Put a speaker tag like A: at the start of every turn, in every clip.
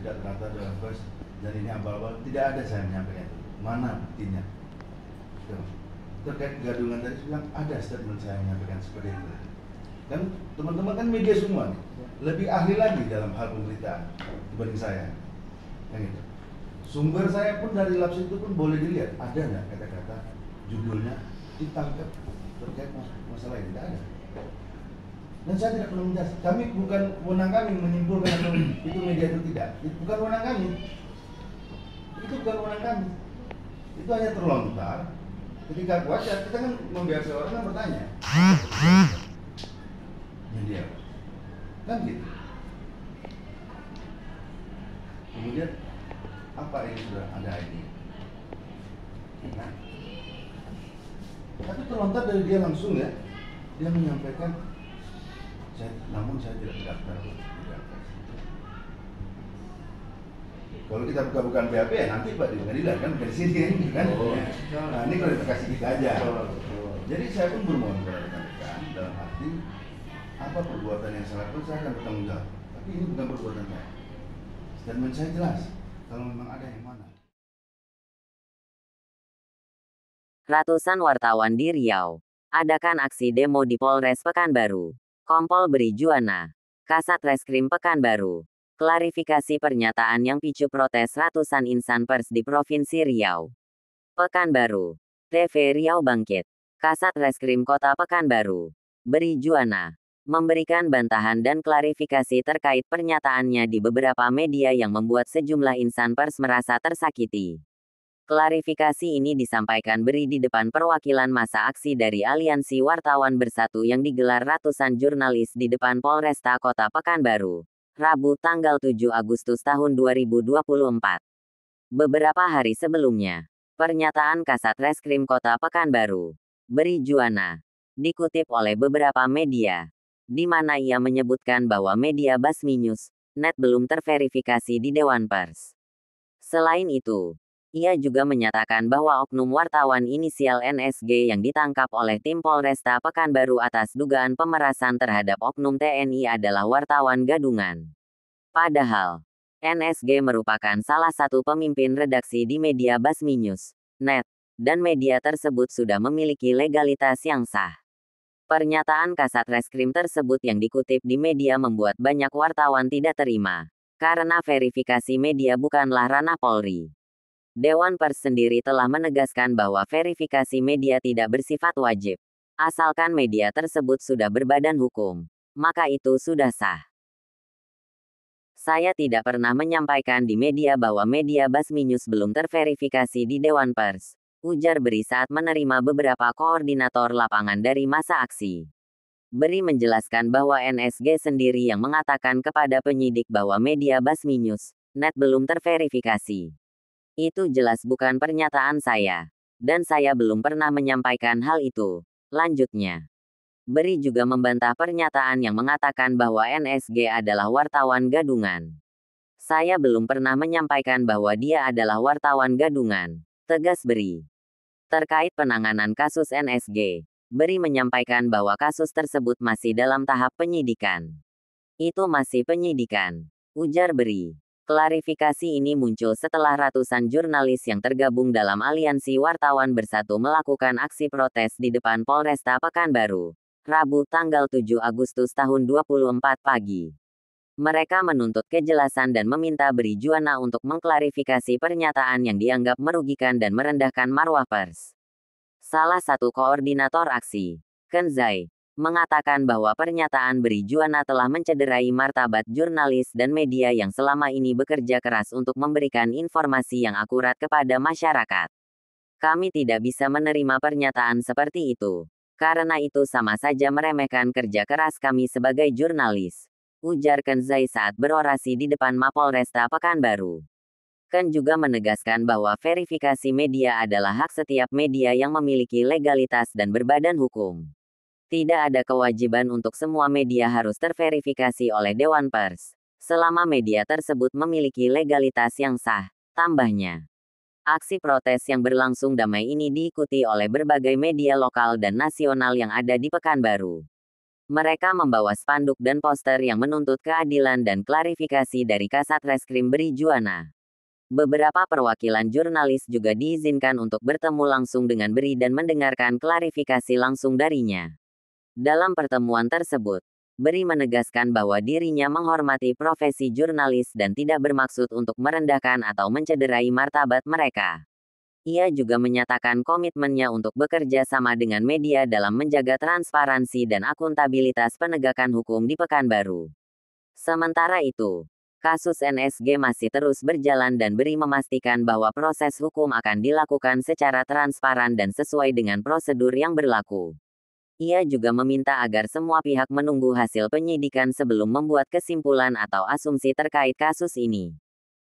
A: tidak tertata dalam pers dan ini abal-abal, tidak ada saya menyampaikan itu. Mana buktinya? Gitu. Terkait kegaduhan tadi saya bilang ada statement saya menyampaikan seperti itu. Kan teman-teman kan media semua nih, lebih ahli lagi dalam hal pemberitaan dibanding saya. Yang itu. Sumber saya pun dari labs itu pun boleh dilihat, ada nggak kata-kata judulnya ditangkap terkait masalah ini? Tidak ada. Dan saya tidak perlu menjelaskan. Kami bukan wewenang kami menyimpulkan atau itu media itu tidak. Itu bukan wewenang kami. Itu bukan wewenang kami. Itu hanya terlontar. Ketika wajar, kita kan membiarkan orang kan bertanya. Media, kan gitu. Kemudian apa ini sudah ada ini? Nah, tapi terlontar dari dia langsung ya. Dia menyampaikan, namun saya tidak terdaftar. Kalau kita buka-bukaan BAP ya nanti Pak di pengadilan kan dari sini kan. Nah ini klarifikasi kita aja. Jadi saya pun bermohon kepada rekan-rekan dalam arti apa perbuatan yang saya lakukan saya akan bertanggung jawab. Tapi ini bukan perbuatan saya. Statement saya jelas. Kalau memang ada yang mana.
B: Ratusan wartawan di Riau adakan aksi demo di Polres Pekanbaru. Kompol beri Juana. Kasat Reskrim Pekanbaru. Klarifikasi pernyataan yang picu protes ratusan insan pers di Provinsi Riau. Pekanbaru. TV Riau bangkit. Kasat Reskrim Kota Pekanbaru beri Juana memberikan bantahan dan klarifikasi terkait pernyataannya di beberapa media yang membuat sejumlah insan pers merasa tersakiti. Klarifikasi ini disampaikan Beri di depan perwakilan masa aksi dari Aliansi Wartawan Bersatu yang digelar ratusan jurnalis di depan Polresta Kota Pekanbaru, Rabu tanggal 7 Agustus tahun 2024. Beberapa hari sebelumnya, pernyataan Kasat Reskrim Kota Pekanbaru, Beri Juana, dikutip oleh beberapa media, di mana ia menyebutkan bahwa media Basmi.net belum terverifikasi di Dewan Pers. Selain itu, ia juga menyatakan bahwa oknum wartawan inisial NSG yang ditangkap oleh tim Polresta Pekanbaru atas dugaan pemerasan terhadap oknum TNI adalah wartawan gadungan. Padahal, NSG merupakan salah satu pemimpin redaksi di media Basmi.net, dan media tersebut sudah memiliki legalitas yang sah. Pernyataan Kasat Reskrim tersebut yang dikutip di media membuat banyak wartawan tidak terima, karena verifikasi media bukanlah ranah Polri. Dewan Pers sendiri telah menegaskan bahwa verifikasi media tidak bersifat wajib. Asalkan media tersebut sudah berbadan hukum, maka itu sudah sah. Saya tidak pernah menyampaikan di media bahwa media Basmi.News belum terverifikasi di Dewan Pers, ujar Beri saat menerima beberapa koordinator lapangan dari masa aksi. Beri menjelaskan bahwa NSG sendiri yang mengatakan kepada penyidik bahwa media Basmi.News.net belum terverifikasi. Itu jelas bukan pernyataan saya. Dan saya belum pernah menyampaikan hal itu, lanjutnya. Beri juga membantah pernyataan yang mengatakan bahwa NSG adalah wartawan gadungan. Saya belum pernah menyampaikan bahwa dia adalah wartawan gadungan, tegas Beri. Terkait penanganan kasus NSG, Beri menyampaikan bahwa kasus tersebut masih dalam tahap penyidikan. Itu masih penyidikan, ujar Beri. Klarifikasi ini muncul setelah ratusan jurnalis yang tergabung dalam Aliansi Wartawan Bersatu melakukan aksi protes di depan Polresta Pekanbaru, Rabu tanggal 7 Agustus tahun 2024 pagi. Mereka menuntut kejelasan dan meminta Beri Juana untuk mengklarifikasi pernyataan yang dianggap merugikan dan merendahkan marwah pers. Salah satu koordinator aksi, Kenzai, mengatakan bahwa pernyataan Beri Juana telah mencederai martabat jurnalis dan media yang selama ini bekerja keras untuk memberikan informasi yang akurat kepada masyarakat. Kami tidak bisa menerima pernyataan seperti itu, karena itu sama saja meremehkan kerja keras kami sebagai jurnalis, ujar Kenzai saat berorasi di depan Mapolresta Pekanbaru. Ken juga menegaskan bahwa verifikasi media adalah hak setiap media yang memiliki legalitas dan berbadan hukum. Tidak ada kewajiban untuk semua media harus terverifikasi oleh Dewan Pers, selama media tersebut memiliki legalitas yang sah, tambahnya. Aksi protes yang berlangsung damai ini diikuti oleh berbagai media lokal dan nasional yang ada di Pekanbaru. Mereka membawa spanduk dan poster yang menuntut keadilan dan klarifikasi dari Kasat Reskrim Beri Juwana. Beberapa perwakilan jurnalis juga diizinkan untuk bertemu langsung dengan Beri dan mendengarkan klarifikasi langsung darinya. Dalam pertemuan tersebut, Beri menegaskan bahwa dirinya menghormati profesi jurnalis dan tidak bermaksud untuk merendahkan atau mencederai martabat mereka. Ia juga menyatakan komitmennya untuk bekerja sama dengan media dalam menjaga transparansi dan akuntabilitas penegakan hukum di Pekanbaru. Sementara itu, kasus NSG masih terus berjalan dan Beri memastikan bahwa proses hukum akan dilakukan secara transparan dan sesuai dengan prosedur yang berlaku. Ia juga meminta agar semua pihak menunggu hasil penyidikan sebelum membuat kesimpulan atau asumsi terkait kasus ini.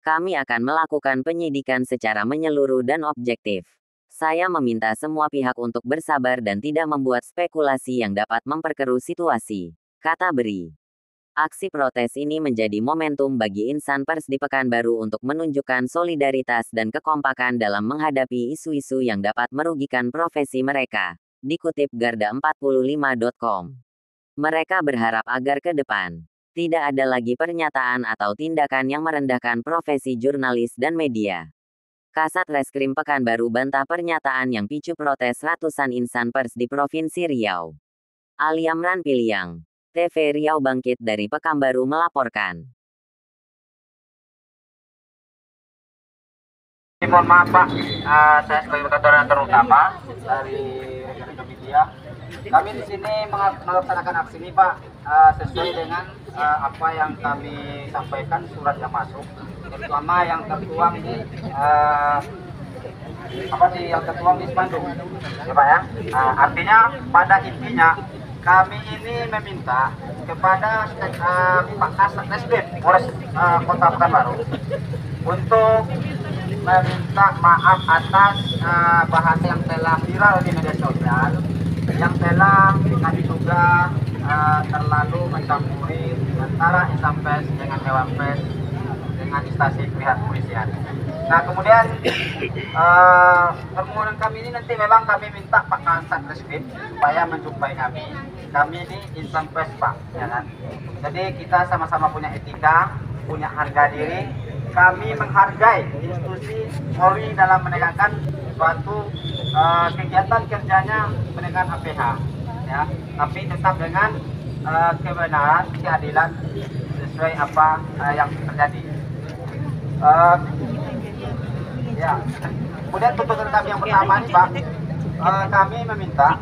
B: Kami akan melakukan penyidikan secara menyeluruh dan objektif. Saya meminta semua pihak untuk bersabar dan tidak membuat spekulasi yang dapat memperkeruh situasi, kata Beri. Aksi protes ini menjadi momentum bagi insan pers di Pekanbaru untuk menunjukkan solidaritas dan kekompakan dalam menghadapi isu-isu yang dapat merugikan profesi mereka, dikutip Garda45.com. Mereka berharap agar ke depan tidak ada lagi pernyataan atau tindakan yang merendahkan profesi jurnalis dan media. Kasat Reskrim Pekanbaru bantah pernyataan yang picu protes ratusan insan pers di Provinsi Riau. Ali Amran Piliang, TV Riau Bangkit dari Pekanbaru melaporkan.
C: Mohon maaf Pak, saya sebagai koordinator utama dari rekan-rekan media. Kami di sini melaksanakan aksi ini Pak, sesuai dengan apa yang kami sampaikan surat yang masuk, terutama yang tertuang di yang tertuang di spanduk, ya Pak ya. Artinya pada intinya kami ini meminta kepada Pak Kasat Reskrim Polres Kota Pekanbaru untuk meminta maaf atas bahasa yang telah viral di media sosial, yang telah kami duga terlalu mencampuri antara insan pers dengan Dewan Pers dengan instansi pihak polisian. Nah kemudian permohonan kami ini nanti memang kami minta Pak Kasat Reskrim supaya menjumpai kami. Kami ini insan pers Pak, ya kan? Jadi kita sama-sama punya etika, punya harga diri. Kami menghargai institusi Polri dalam menegakkan suatu kegiatan kerjanya menegakkan HPH, ya, tapi tetap dengan kebenaran, keadilan sesuai apa yang terjadi. Ya, kemudian tuntutan kami yang pertama nih Pak, kami meminta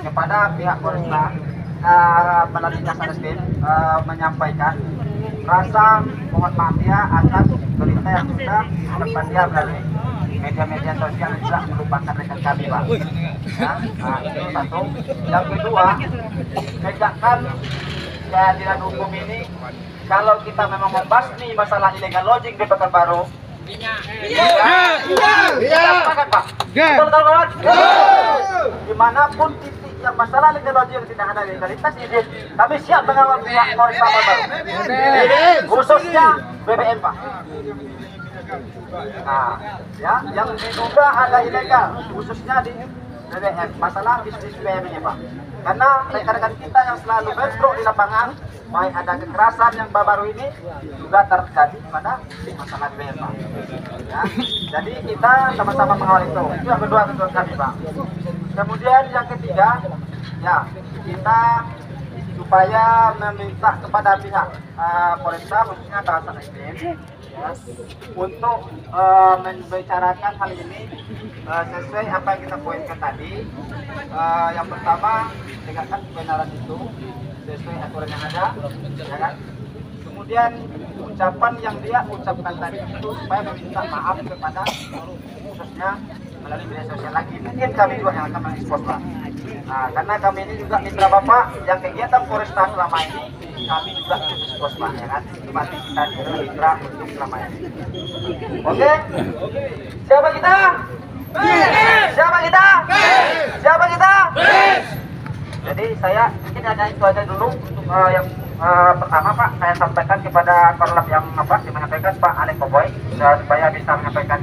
C: kepada pihak Polresta melalui Kasat Reskrim menyampaikan rasa mohon maaf dia atas berita yang sudah disampaikan dia melalui media-media sosial yang tidak melupakan rekan kami Pak. Ya, itu satu. Yang kedua, tegakkan keadilan hukum ini. Kalau kita memang membasmi masalah illegal lodging di Pekanbaru, sepakat Pak. Betul kawan? Dimanapun titik yang masalah legal lodging tidak ada legalitas izin, kami siap mengawal pihak Polres Pekanbaru. Khususnya BBM Pak. Nah, ya, yang diduga ada ilegal, khususnya di BBM, masalah bisnis BBM ini Pak. Karena rekan-rekan kita yang selalu bentrok di lapangan, baik ada kekerasan yang baru ini juga terjadi pada masalah BBM Pak. Ya, jadi kita sama-sama mengawal itu. Itu yang kedua tuntutan kami Pak. Kemudian yang ketiga, ya kita supaya meminta kepada pihak Polresta khususnya Kasat Reskrim untuk membicarakan hal ini sesuai apa yang kita poinkan tadi. Yang pertama, tegakkan kebenaran itu sesuai aturan yang ada, ya kan? Kemudian ucapan yang dia ucapkan tadi itu supaya meminta maaf kepada khususnya melalui media sosial lagi. Mungkin kami juga yang akan mengekspos Pak. Nah, karena kami ini juga mitra Bapak yang kegiatan Polresta selama ini kami juga ekspos Pak, ya kan? Berarti kita juga mitra untuk selama ini. Oke? Siapa kita? Siapa kita? Siapa kita? Jadi saya mungkin hanya itu aja dulu untuk yang pertama Pak, saya sampaikan kepada korlap yang menyampaikan Pak Alek Koboy supaya bisa menyampaikan